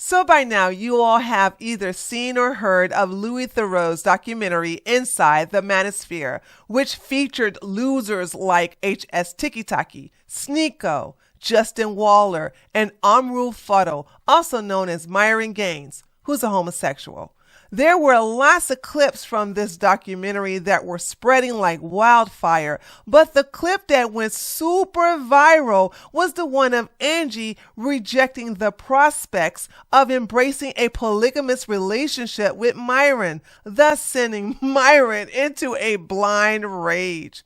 So by now, you all have either seen or heard of Louis Theroux's documentary Inside the Manosphere, which featured losers like H.S. Tiki-Taki, Sneeko, Justin Waller, and Amrul Fuddle, also known as Myron Gaines, who's a homosexual. There were lots of clips from this documentary that were spreading like wildfire, but the clip that went super viral was the one of Angie rejecting the prospects of embracing a polygamous relationship with Myron, thus sending Myron into a blind rage.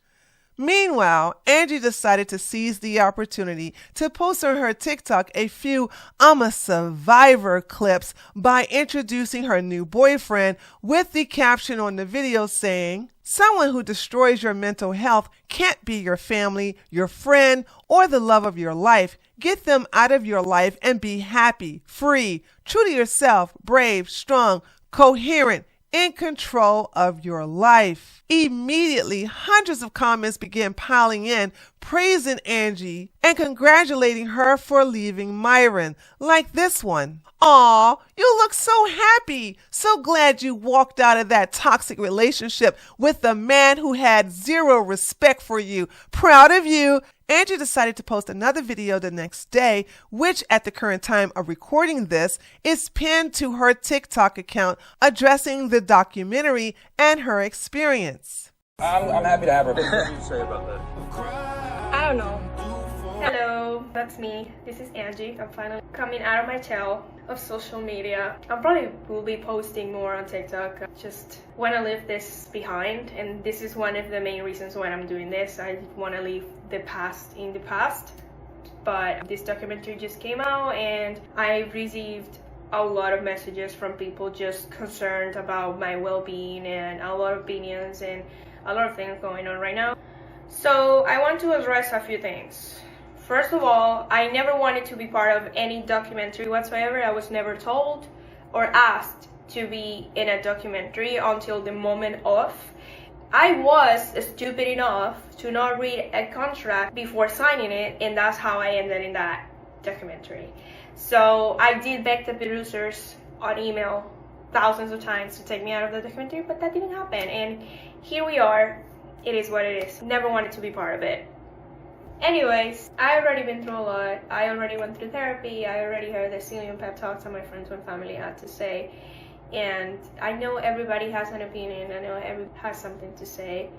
Meanwhile, Angie decided to seize the opportunity to post on her TikTok a few "I'm a survivor" clips by introducing her new boyfriend with the caption on the video saying, "Someone who destroys your mental health can't be your family, your friend, or the love of your life. Get them out of your life and be happy, free, true to yourself, brave, strong, coherent, in control of your life." Immediately, hundreds of comments began piling in, praising Angie and congratulating her for leaving Myron, like this one. "Aw, you look so happy. So glad you walked out of that toxic relationship with a man who had zero respect for you. Proud of you." Angie decided to post another video the next day, which at the current time of recording this is pinned to her TikTok account, addressing the documentary and her experience. I'm happy to have her. What do you say about that? I don't know. Hello, that's me. This is Angie. I'm finally coming out of my shell of social media. I probably will be posting more on TikTok. I just want to leave this behind, and this is one of the main reasons why I'm doing this. I want to leave the past in the past. But this documentary just came out, and I received a lot of messages from people just concerned about my well-being and a lot of opinions and a lot of things going on right now. So I want to address a few things. First of all, I never wanted to be part of any documentary whatsoever. I was never told or asked to be in a documentary until the moment of. I was stupid enough to not read a contract before signing it, and that's how I ended in that documentary. So I did beg the producers on email thousands of times to take me out of the documentary, but that didn't happen, and here we are. It is what it is. Never wanted to be part of it. Anyways, I already been through a lot. I already went through therapy. I already heard the zillion pep talks that my friends and family had to say. And I know everybody has an opinion. I know everybody has something to say.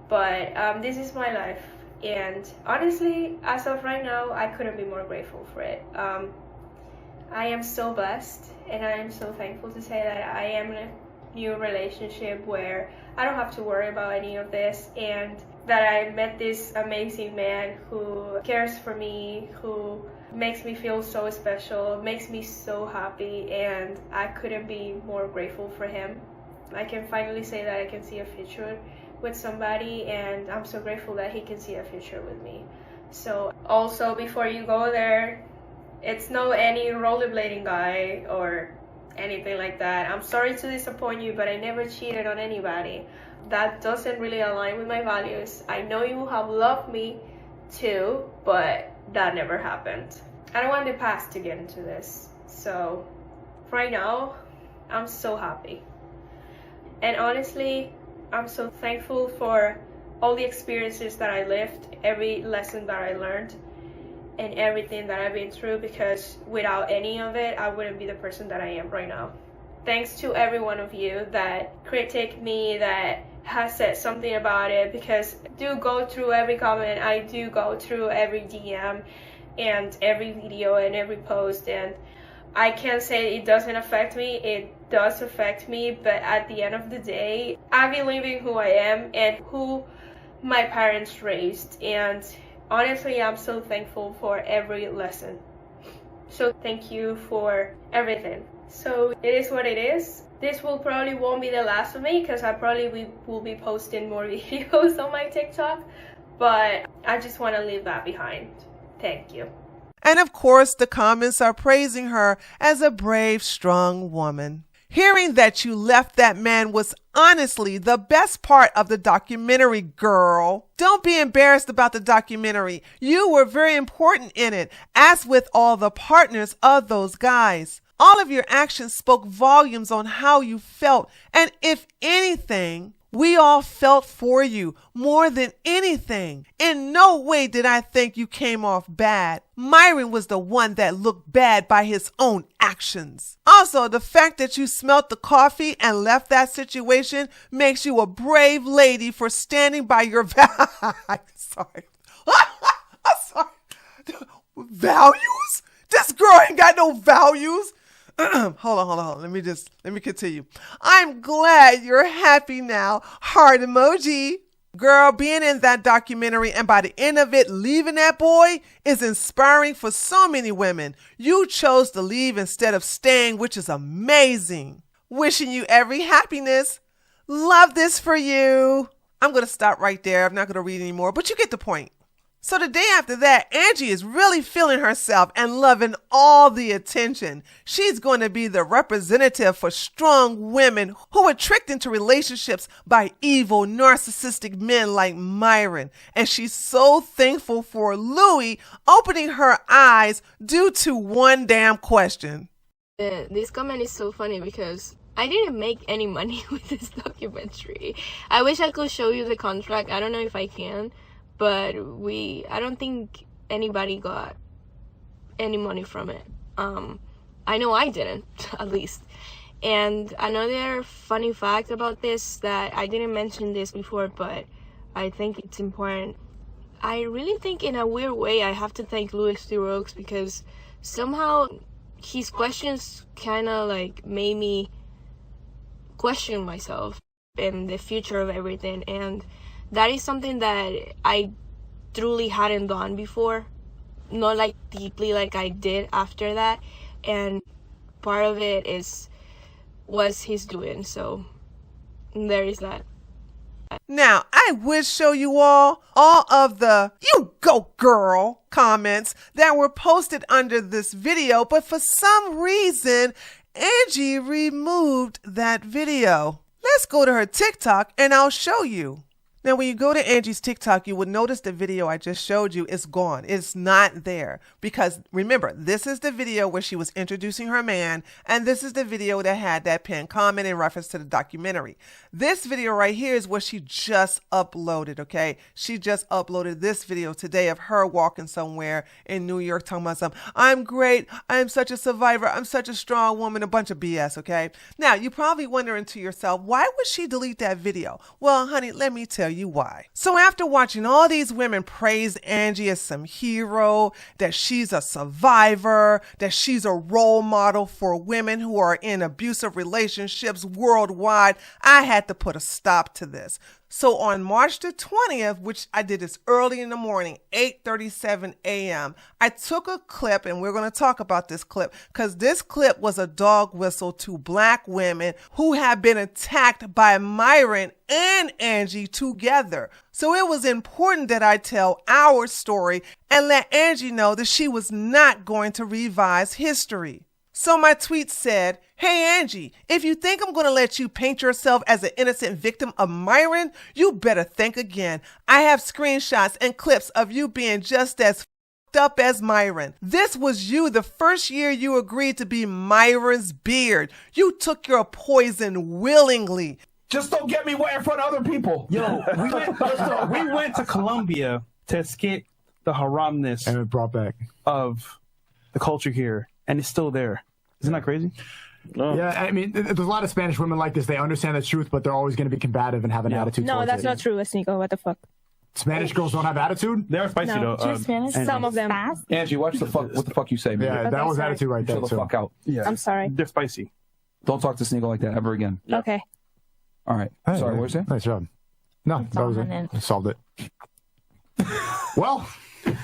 But this is my life. And honestly, as of right now, I couldn't be more grateful for it. I am so blessed. And I am so thankful to say that I am in a new relationship where I don't have to worry about any of this, and that I met this amazing man who cares for me, who makes me feel so special, makes me so happy, and I couldn't be more grateful for him. I can finally say that I can see a future with somebody, and I'm so grateful that he can see a future with me. So also, before you go there, it's no any rollerblading guy or anything like that. I'm sorry to disappoint you, but I never cheated on anybody. That doesn't really align with my values. I know you have loved me too, but that never happened. I don't want the past to get into this. So right now, I'm so happy. And honestly, I'm so thankful for all the experiences that I lived, every lesson that I learned, and everything that I've been through, because without any of it, I wouldn't be the person that I am right now. Thanks to every one of you that critique me, that has said something about it, because I do go through every comment, I do go through every DM and every video and every post, and I can't say it doesn't affect me. It does affect me, but at the end of the day, I believe in who I am and who my parents raised, and honestly, I'm so thankful for every lesson. So thank you for everything. So it is what it is. This will probably won't be the last of me, because I probably will be posting more videos on my TikTok, but I just want to leave that behind. Thank you. And of course, the comments are praising her as a brave, strong woman. Hearing that you left that man was honestly the best part of the documentary, girl. Don't be embarrassed about the documentary. You were very important in it, as with all the partners of those guys. All of your actions spoke volumes on how you felt. And if anything, we all felt for you more than anything. In no way did I think you came off bad. Myron was the one that looked bad by his own actions. Also, the fact that you smelt the coffee and left that situation makes you a brave lady for standing by your sorry. I'm sorry. Values? This girl ain't got no values. Hold on. Let me continue. I'm glad you're happy now. Heart emoji. Girl, being in that documentary and by the end of it, leaving that boy is inspiring for so many women. You chose to leave instead of staying, which is amazing. Wishing you every happiness. Love this for you. I'm going to stop right there. I'm not going to read anymore, but you get the point. So the day after that, Angie is really feeling herself and loving all the attention. She's going to be the representative for strong women who are tricked into relationships by evil, narcissistic men like Myron. And she's so thankful for Louise opening her eyes due to one damn question. This comment is so funny because I didn't make any money with this documentary. I wish I could show you the contract. I don't know if I can. But I don't think anybody got any money from it. I know I didn't, at least. And another funny fact about this that I didn't mention this before, but I think it's important. I really think in a weird way I have to thank Louise Theroux because somehow his questions kind of like made me question myself and the future of everything. And that is something that I truly hadn't done before, not like deeply like I did after that, and part of it was his doing, so there is that. Now, I would show you all of the "you go girl" comments that were posted under this video, but for some reason, Angie removed that video. Let's go to her TikTok and I'll show you. Now, when you go to Angie's TikTok, you will notice the video I just showed you is gone. It's not there because remember, this is the video where she was introducing her man, and this is the video that had that pinned comment in reference to the documentary. This video right here is what she just uploaded, okay? She just uploaded this video today of her walking somewhere in New York talking about something. I'm great. I'm such a survivor. I'm such a strong woman. A bunch of BS, okay? Now, you're probably wondering to yourself, why would she delete that video? Well, honey, let me tell you why. So after watching all these women praise Angie as some hero, that she's a survivor, that she's a role model for women who are in abusive relationships worldwide, I had to put a stop to this. So on March the 20th, which I did this early in the morning, 8:37 a.m., I took a clip, and we're going to talk about this clip, because this clip was a dog whistle to Black women who have been attacked by Myron and Angie together. So it was important that I tell our story and let Angie know that she was not going to revise history. So my tweet said, "Hey Angie, if you think I'm going to let you paint yourself as an innocent victim of Myron, you better think again. I have screenshots and clips of you being just as f***ed up as Myron. This was you the first year you agreed to be Myron's beard. You took your poison willingly. Just don't get me wet in front of other people. Yo, we went to Colombia to escape the haramness and it brought back of the culture here, and it's still there. Isn't that crazy? No. Yeah, I mean, there's a lot of Spanish women like this. They understand the truth, but they're always going to be combative and have an attitude. No, that's not true, Nico. What the fuck? Spanish girls don't have attitude? They're spicy though. Spanish? Some of them. Fast? Angie, watch the fuck. What the fuck you say, man? Yeah, that was attitude right there. Chill the fuck out. Yeah, I'm sorry. They're spicy. Don't talk to Sneagle like that ever again. Okay. All right. Hey, sorry, what was it? Nice job. No, that was it. I solved it. Well,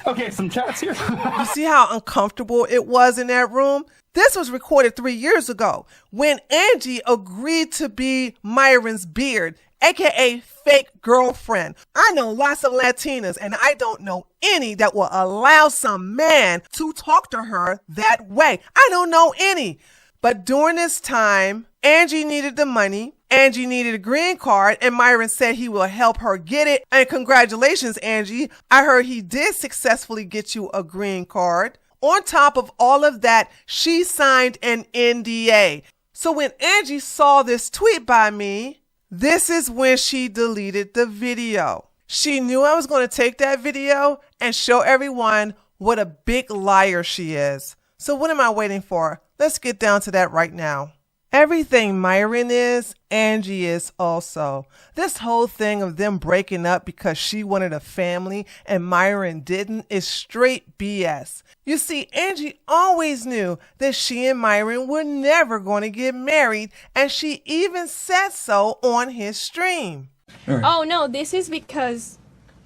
okay, some chats here. You see how uncomfortable it was in that room? This was recorded 3 years ago when Angie agreed to be Myron's beard, aka fake girlfriend. I know lots of Latinas, and I don't know any that will allow some man to talk to her that way. I don't know any. But during this time, Angie needed the money. Angie needed a green card, and Myron said he will help her get it. And congratulations, Angie. I heard he did successfully get you a green card. On top of all of that, she signed an NDA. So when Angie saw this tweet by me, this is when she deleted the video. She knew I was going to take that video and show everyone what a big liar she is. So what am I waiting for? Let's get down to that right now. Everything Myron is, Angie is also. This whole thing of them breaking up because she wanted a family and Myron didn't is straight BS. You see, Angie always knew that she and Myron were never going to get married, and she even said so on his stream. Right. Oh no, this is because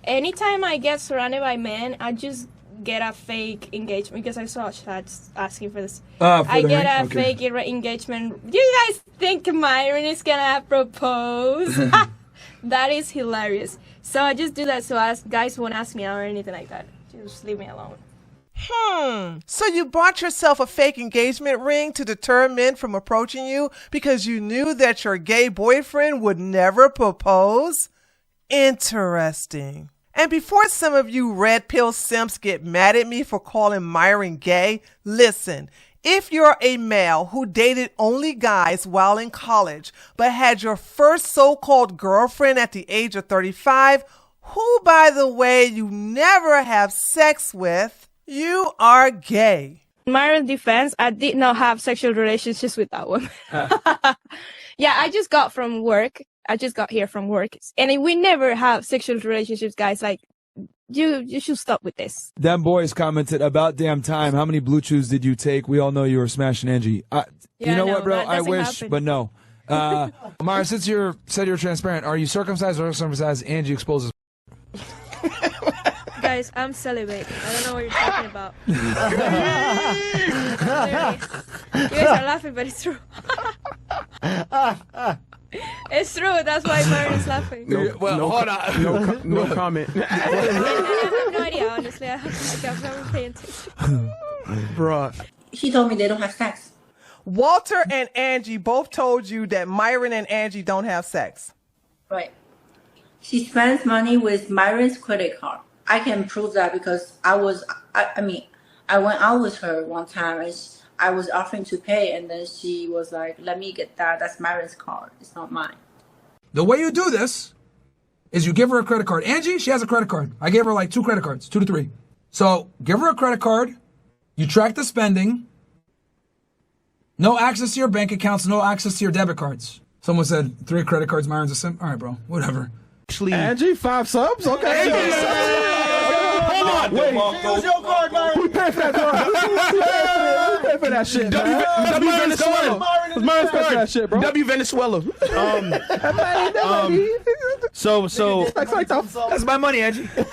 anytime I get surrounded by men, I just get a fake engagement because I saw chats asking for this. I get a fake engagement. Do you guys think Myron is gonna propose? That is hilarious. So I just do that so guys won't ask me out or anything like that. Just leave me alone. So you bought yourself a fake engagement ring to deter men from approaching you because you knew that your gay boyfriend would never propose? Interesting. And before some of you red pill simps get mad at me for calling Myron gay, listen, if you're a male who dated only guys while in college, but had your first so-called girlfriend at the age of 35, who, by the way, you never have sex with, you are gay. Myron's defense, I did not have sexual relationships with that woman. Yeah, I just got from work. I just got here from work. And we never have sexual relationships, guys. Like, you should stop with this. Them boys commented, about damn time. How many blue chews did you take? We all know you were smashing Angie. You know what, bro? I wish, happen. But no. Myron, since you said you're transparent, are you circumcised or uncircumcised? Angie exposes. Guys, I'm celibate. I don't know what you're talking about. You guys are laughing, but it's true. It's true. That's why Myron is laughing. Hold on. No comment. I have no idea, honestly. I've never paid attention. Bro. She told me they don't have sex. Walter and Angie both told you that Myron and Angie don't have sex. Right. She spends money with Myron's credit card. I can prove that because I went out with her one time and I was offering to pay, and then she was like, let me get that. That's Myron's card. It's not mine. The way you do this is you give her a credit card. Angie, she has a credit card. I gave her like 2 credit cards, 2 to 3. So give her a credit card. You track the spending. No access to your bank accounts. No access to your debit cards. Someone said 3 credit cards, Myron's a simp. All right, bro. Whatever. Angie, 5 subs? Okay. Wait, use your card, Myron. Who paid for that card? Who paid for that shit? W Venezuela. Myron's paid for that shit, bro. W Venezuela. So that's my money, Angie. Hey,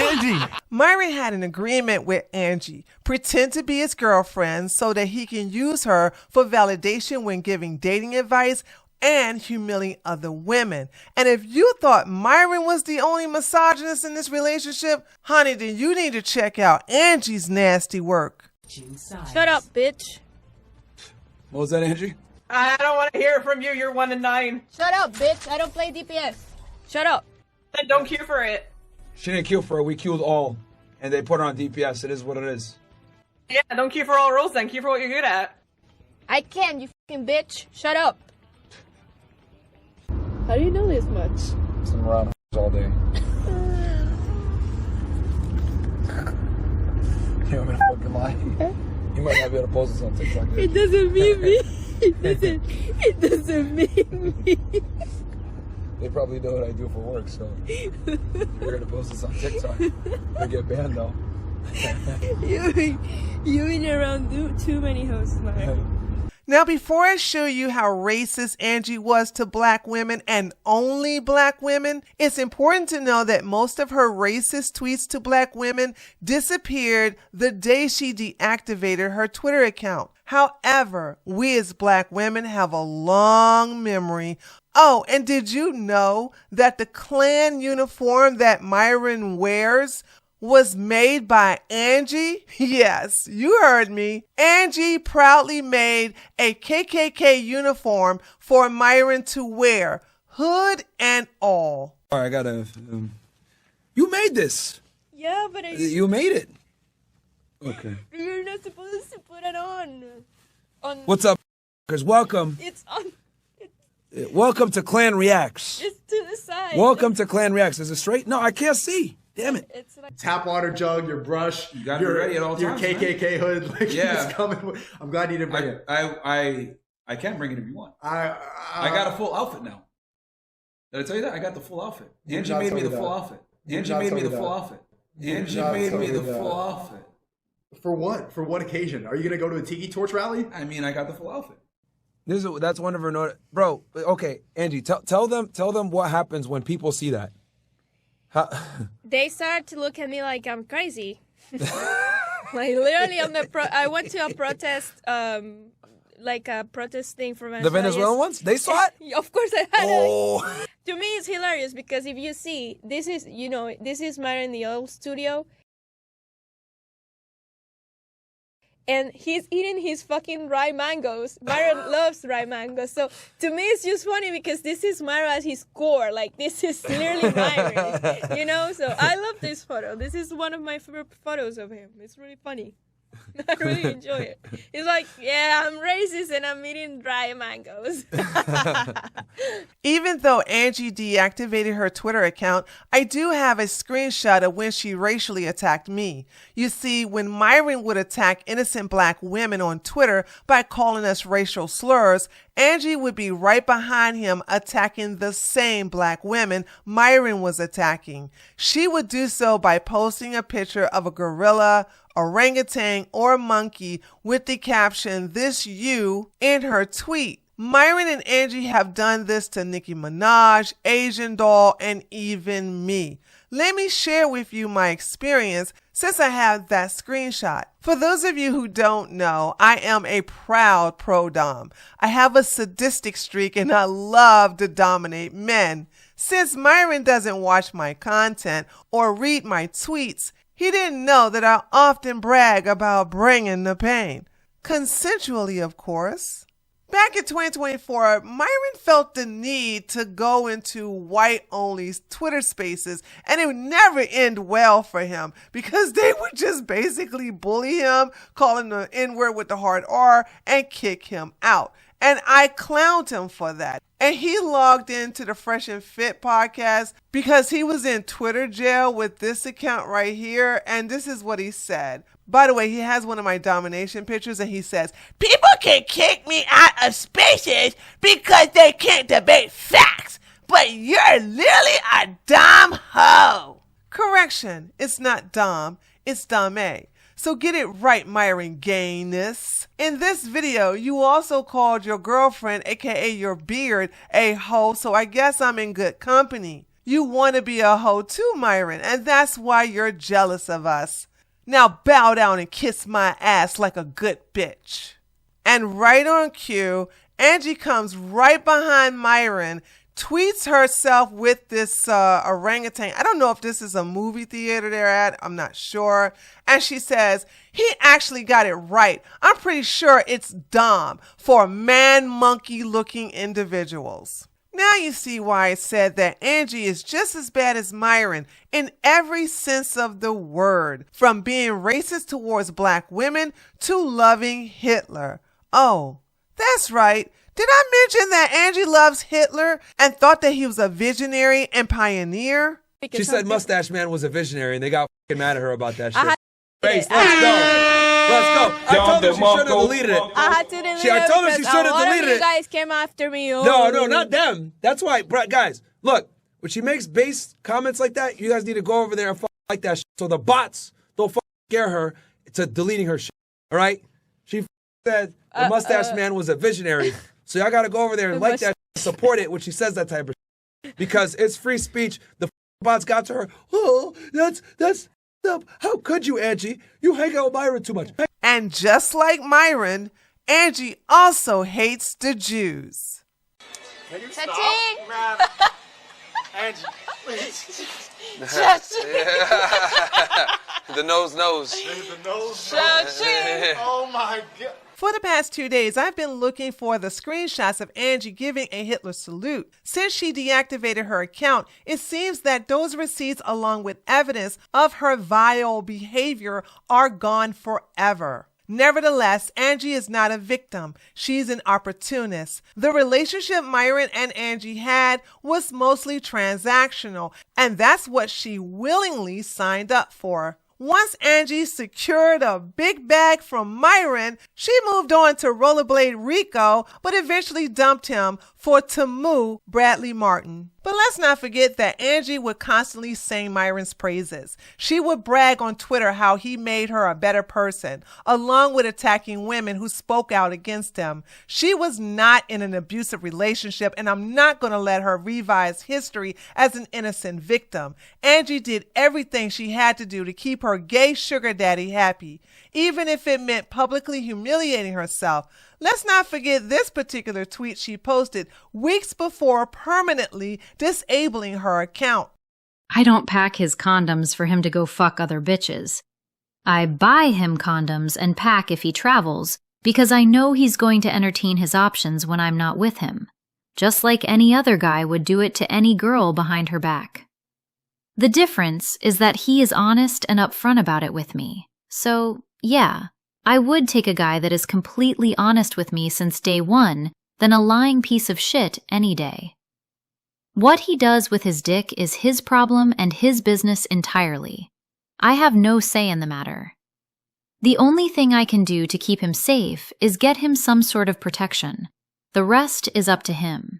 Angie. Myron had an agreement with Angie, pretend to be his girlfriend so that he can use her for validation when giving dating advice and humiliating other women. And if you thought Myron was the only misogynist in this relationship, honey, then you need to check out Angie's nasty work. Shut up, bitch. What was that, Angie? I don't want to hear it from you. You're 1 and 9. Shut up, bitch. I don't play DPS. Shut up. Then don't queue for it. She didn't queue for it. We queued all, and they put her on DPS. It is what it is. Yeah, don't queue for all rules then. Queue for what you're good at. I can, you fucking bitch. Shut up. How do you know this much? I'm around all day. You want me to fucking lie? You might not be able to post this on TikTok. It doesn't mean me. It doesn't mean me. They probably know what I do for work, so we're gonna post this on TikTok. They get banned though. You been around too many hosts, man. Now, before I show you how racist Angie was to black women and only black women, it's important to know that most of her racist tweets to black women disappeared the day she deactivated her Twitter account. However, we as black women have a long memory. Oh, and did you know that the Klan uniform that Myron wears was made by Angie? Yes, you heard me. Angie proudly made a KKK uniform for Myron to wear, hood and all. All right, I gotta. You made this. Yeah, but You made it. Okay. You're not supposed to put it on. What's up, f***ers? Welcome. It's on. Welcome to Clan Reacts. It's to the side. Welcome to Clan Reacts. Is it straight? No, I can't see. Damn it. It's like Tap water jug, your brush, You gotta be ready at all your times, KKK hood. Like, Yeah. it's coming. I'm glad you didn't bring it. I can bring it if you want. I got a full outfit now. Did I tell you that? I got the full outfit. Angie made me the full outfit. Angie made me the full outfit. Angie made me the full outfit. For what? For what occasion? Are you gonna go to a tiki torch rally? I mean, I got the full outfit. That's one of her note, bro. Okay, Angie, tell them what happens when people see that. they start to look at me like I'm crazy. Like literally, I went to a protest, like a protest thing for Venezuela. The Venezuelan ones? They saw it? Of course, I had Oh. it. To me, it's hilarious because if you see, this is Myron in the old studio. And he's eating his fucking dry mangoes. Myron loves dry mangoes. So to me, it's just funny because this is Myron at his core. Like, this is clearly Myron. You know? So I love this photo. This is one of my favorite photos of him. It's really funny. I really enjoy it. He's like, yeah, I'm racist and I'm eating dry mangoes. Even though Angie deactivated her Twitter account, I do have a screenshot of when she racially attacked me. You see, when Myron would attack innocent black women on Twitter by calling us racial slurs, Angie would be right behind him attacking the same black women Myron was attacking. She would do so by posting a picture of a gorilla, orangutan, or monkey with the caption, "This you," in her tweet. Myron and Angie have done this to Nicki Minaj, Asian Doll, and even me. Let me share with you my experience since I have that screenshot. For those of you who don't know, I am a proud pro-dom. I have a sadistic streak and I love to dominate men. Since Myron doesn't watch my content or read my tweets, he didn't know that I often brag about bringing the pain. Consensually, of course. Back in 2024, Myron felt the need to go into white-only Twitter spaces, and it would never end well for him because they would just basically bully him, call him the N-word with the hard R, and kick him out. And I clowned him for that. And he logged into the Fresh and Fit podcast because he was in Twitter jail with this account right here. And this is what he said. By the way, he has one of my domination pictures and he says, "People can kick me out of spaces because they can't debate facts, but you're literally a dumb hoe." Correction, it's not Dom, it's Dame. So get it right, Myron Gayness. In this video, you also called your girlfriend, aka your beard, a hoe, so I guess I'm in good company. You want to be a hoe too, Myron, and that's why you're jealous of us. Now bow down and kiss my ass like a good bitch. And right on cue, Angie comes right behind Myron, tweets herself with this orangutan. I don't know if this is a movie theater they're at. I'm not sure. And she says, "He actually got it right. I'm pretty sure it's Dom for man-monkey looking individuals." Now you see why I said that Angie is just as bad as Myron in every sense of the word, from being racist towards black women to loving Hitler. Oh, that's right. Did I mention that Angie loves Hitler and thought that he was a visionary and pioneer? She said Mustache Man was a visionary, and they got fucking mad at her about that shit. Let's go. I told her she should have deleted it. I had to delete I told her she because should have a lot of deleted you it. guys came after me. No, not them. That's why, guys, look, when she makes base comments like that, you guys need to go over there and like that shit so the bots don't scare her to deleting her shit. All right? She said the Mustache Man was a visionary. So y'all got to go over there and like that shit, support it when she says that type of shit. Because it's free speech. The bots got to her. Oh, that's up. How could you, Angie? You hang out with Myron too much. And just like Myron, Angie also hates the Jews. Can you stop? Angie, please. The nose. The nose. Cha-ching. Oh my God. For the past 2 days, I've been looking for the screenshots of Angie giving a Hitler salute. Since she deactivated her account, it seems that those receipts along with evidence of her vile behavior are gone forever. Nevertheless, Angie is not a victim. She's an opportunist. The relationship Myron and Angie had was mostly transactional, and that's what she willingly signed up for. Once Angie secured a big bag from Myron, she moved on to Rollerblade Rico, but eventually dumped him for Tamu Bradley Martin. But let's not forget that Angie would constantly sing Myron's praises. She would brag on Twitter how he made her a better person, along with attacking women who spoke out against him. She was not in an abusive relationship, and I'm not going to let her revise history as an innocent victim. Angie did everything she had to do to keep her gay sugar daddy happy, even if it meant publicly humiliating herself. Let's not forget this particular tweet she posted weeks before permanently disabling her account. I don't pack his condoms for him to go fuck other bitches. I buy him condoms and pack if he travels because I know he's going to entertain his options when I'm not with him, just like any other guy would do it to any girl behind her back. The difference is that he is honest and upfront about it with me. So, yeah, I would take a guy that is completely honest with me since day one than a lying piece of shit any day. What he does with his dick is his problem and his business entirely. I have no say in the matter. The only thing I can do to keep him safe is get him some sort of protection. The rest is up to him.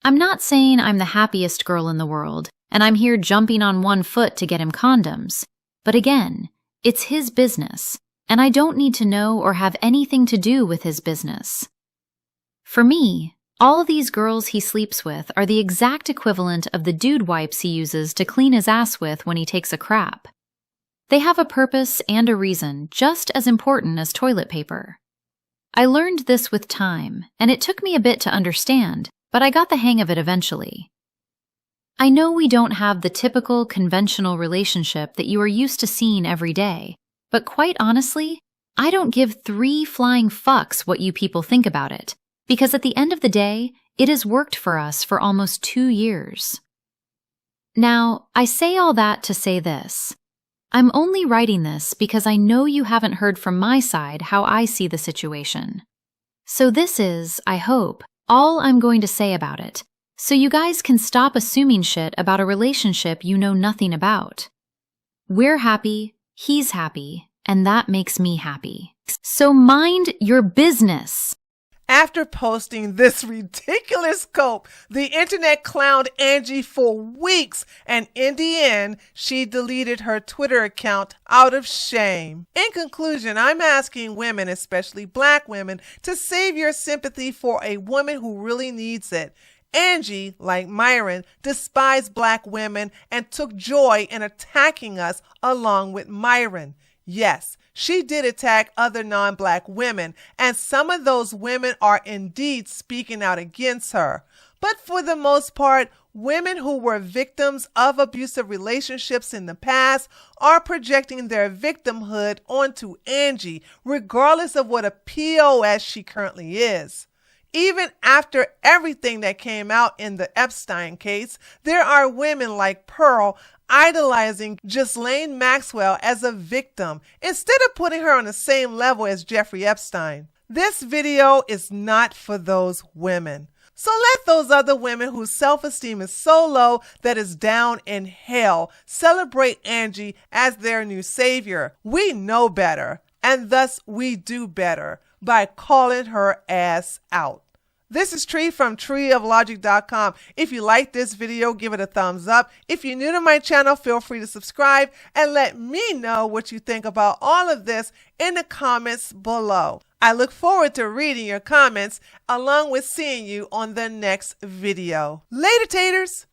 I'm not saying I'm the happiest girl in the world, and I'm here jumping on one foot to get him condoms. But again, it's his business, and I don't need to know or have anything to do with his business. For me, all these girls he sleeps with are the exact equivalent of the dude wipes he uses to clean his ass with when he takes a crap. They have a purpose and a reason just as important as toilet paper. I learned this with time, and it took me a bit to understand, but I got the hang of it eventually. I know we don't have the typical conventional relationship that you are used to seeing every day, but quite honestly, I don't give 3 flying fucks what you people think about it, because at the end of the day, it has worked for us for almost 2 years. Now, I say all that to say this. I'm only writing this because I know you haven't heard from my side how I see the situation. So this is, I hope, all I'm going to say about it, so you guys can stop assuming shit about a relationship you know nothing about. We're happy, he's happy, and that makes me happy. So mind your business. After posting this ridiculous cope, the internet clowned Angie for weeks, and in the end, she deleted her Twitter account out of shame. In conclusion, I'm asking women, especially black women, to save your sympathy for a woman who really needs it. Angie, like Myron, despised black women and took joy in attacking us along with Myron. Yes, she did attack other non-black women, and some of those women are indeed speaking out against her. But for the most part, women who were victims of abusive relationships in the past are projecting their victimhood onto Angie, regardless of what a POS she currently is. Even after everything that came out in the Epstein case, there are women like Pearl idolizing Ghislaine Maxwell as a victim instead of putting her on the same level as Jeffrey Epstein. This video is not for those women. So let those other women whose self-esteem is so low that it's down in hell celebrate Angie as their new savior. We know better, and thus we do better by calling her ass out. This is Tree from treeoflogic.com. If you like this video, give it a thumbs up. If you're new to my channel, feel free to subscribe and let me know what you think about all of this in the comments below. I look forward to reading your comments along with seeing you on the next video. Later, taters!